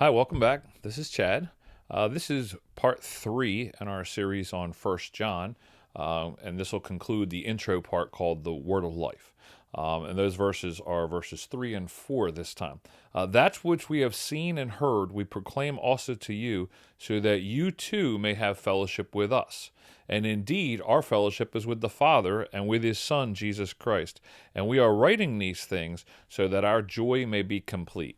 Hi, welcome back. This is Chad. This is part 3 in our series on First John, and this will conclude the intro part called the Word of Life. And those verses are verses 3 and 4 this time. That which we have seen and heard, we proclaim also to you, so that you too may have fellowship with us. And indeed, our fellowship is with the Father and with His Son, Jesus Christ. And we are writing these things so that our joy may be complete.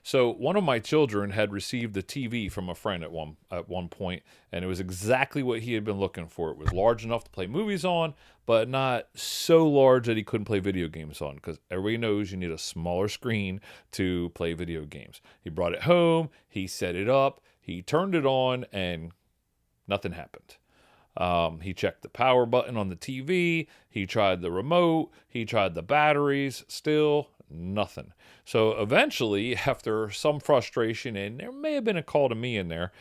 So one of my children had received a TV from a friend at one point, and it was exactly what he had been looking for. It was large enough to play movies on, but not so large that he couldn't play video games on, because everybody knows you need a smaller screen to play video games. He brought it home, he set it up, he turned it on, and nothing happened. He checked the power button on the TV, he tried the remote, he tried the batteries, still nothing. So eventually, after some frustration, and there may have been a call to me in there,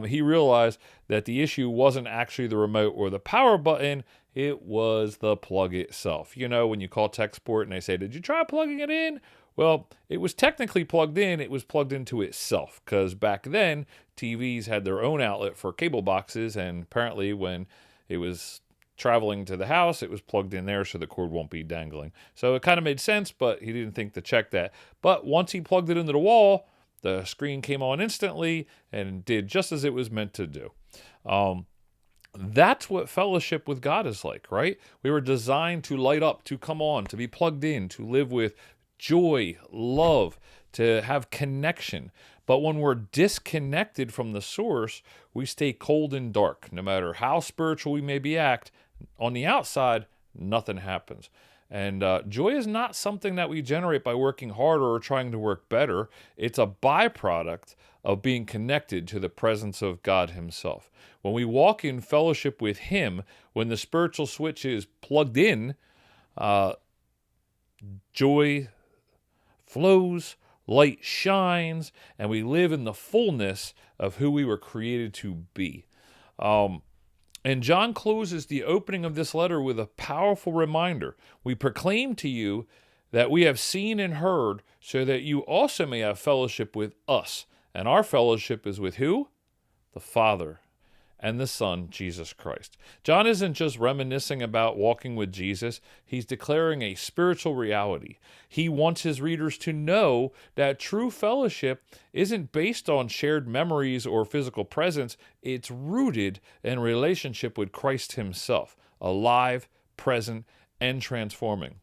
he realized that the issue wasn't actually the remote or the power button, it was the plug itself. You know, when you call tech support and they say, "Did you try plugging it in?" Well, it was technically plugged in, it was plugged into itself, because back then, TVs had their own outlet for cable boxes, and apparently when it was traveling to the house, it was plugged in there so the cord won't be dangling. So it kind of made sense, but he didn't think to check that. But once he plugged it into the wall, the screen came on instantly and did just as it was meant to do. That's what fellowship with God is like, right? We were designed to light up, to come on, to be plugged in, to live with joy, love, to have connection. But when we're disconnected from the source, we stay cold and dark. No matter how spiritual we maybe act, on the outside, nothing happens. And joy is not something that we generate by working harder or trying to work better. It's a byproduct of being connected to the presence of God Himself. When we walk in fellowship with Him, when the spiritual switch is plugged in, joy flows, light shines, and we live in the fullness of who we were created to be. And John closes the opening of this letter with a powerful reminder. We proclaim to you that we have seen and heard, so that you also may have fellowship with us. And our fellowship is with who? The Father and the Son, Jesus Christ. John isn't just reminiscing about walking with Jesus. He's declaring a spiritual reality. He wants his readers to know that true fellowship isn't based on shared memories or physical presence. It's rooted in relationship with Christ Himself, alive, present, and transforming.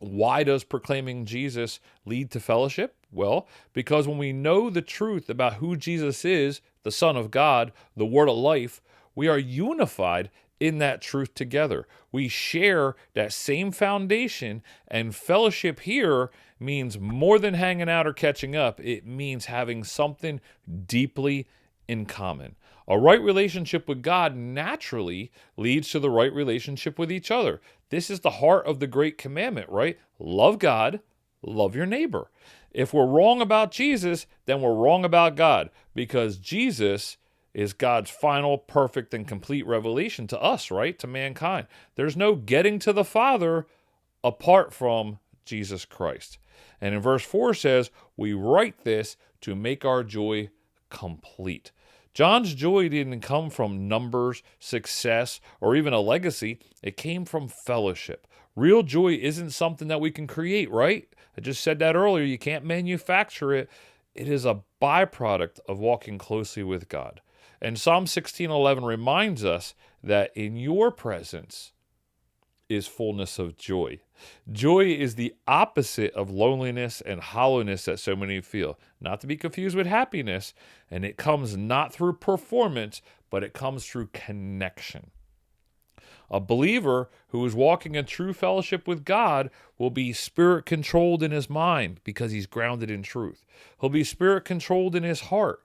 Why does proclaiming Jesus lead to fellowship? Well, because when we know the truth about who Jesus is, the Son of God, the Word of life, we are unified in that truth together. We share that same foundation, and fellowship here means more than hanging out or catching up. It means having something deeply in common. A right relationship with God naturally leads to the right relationship with each other. This is the heart of the great commandment, right? Love God, love your neighbor. If we're wrong about Jesus, then we're wrong about God, because Jesus is God's final, perfect, and complete revelation to us, right? To mankind. There's no getting to the Father apart from Jesus Christ. And in verse 4 says, we write this to make our joy complete. John's joy didn't come from numbers, success, or even a legacy. It came from fellowship. Real joy isn't something that we can create, right? I just said that earlier. You can't manufacture it. It is a byproduct of walking closely with God. And Psalm 16:11 reminds us that in your presence is fullness of joy. Joy is the opposite of loneliness and hollowness that so many feel. Not to be confused with happiness, and it comes not through performance, but it comes through connection. A believer who is walking in true fellowship with God will be spirit-controlled in his mind because he's grounded in truth. He'll be spirit-controlled in his heart,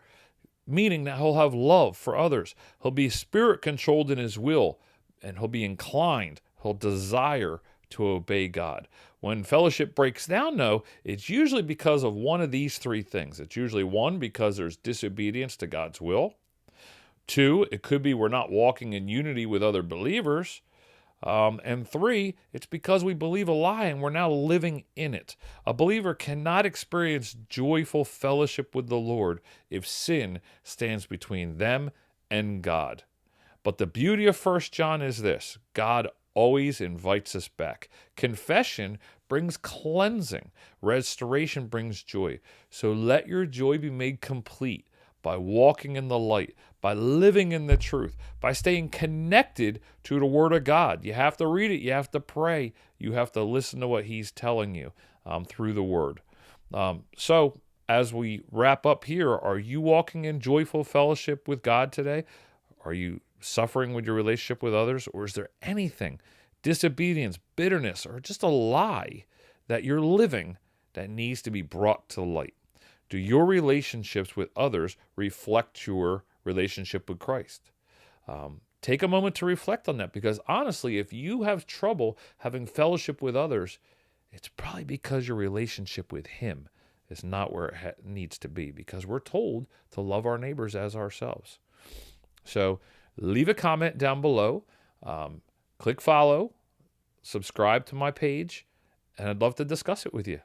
meaning that he'll have love for others. He'll be spirit-controlled in his will, and he'll be inclined, he'll desire to obey God. When fellowship breaks down, though, it's usually because of one of these three things. It's usually one, because there's disobedience to God's will. Two, it could be we're not walking in unity with other believers. And three, it's because we believe a lie and we're now living in it. A believer cannot experience joyful fellowship with the Lord if sin stands between them and God. But the beauty of 1 John is this: God always invites us back. Confession brings cleansing. Restoration brings joy. So let your joy be made complete by walking in the light, by living in the truth, by staying connected to the Word of God. You have to read it. You have to pray. You have to listen to what He's telling you through the Word. So as we wrap up here, are you walking in joyful fellowship with God today? Are you suffering with your relationship with others? Or is there anything, disobedience, bitterness, or just a lie that you're living that needs to be brought to light? Do your relationships with others reflect your relationship with Christ? Take a moment to reflect on that, because honestly, if you have trouble having fellowship with others, it's probably because your relationship with Him is not where it needs to be, because we're told to love our neighbors as ourselves. So leave a comment down below, click follow, subscribe to my page, and I'd love to discuss it with you.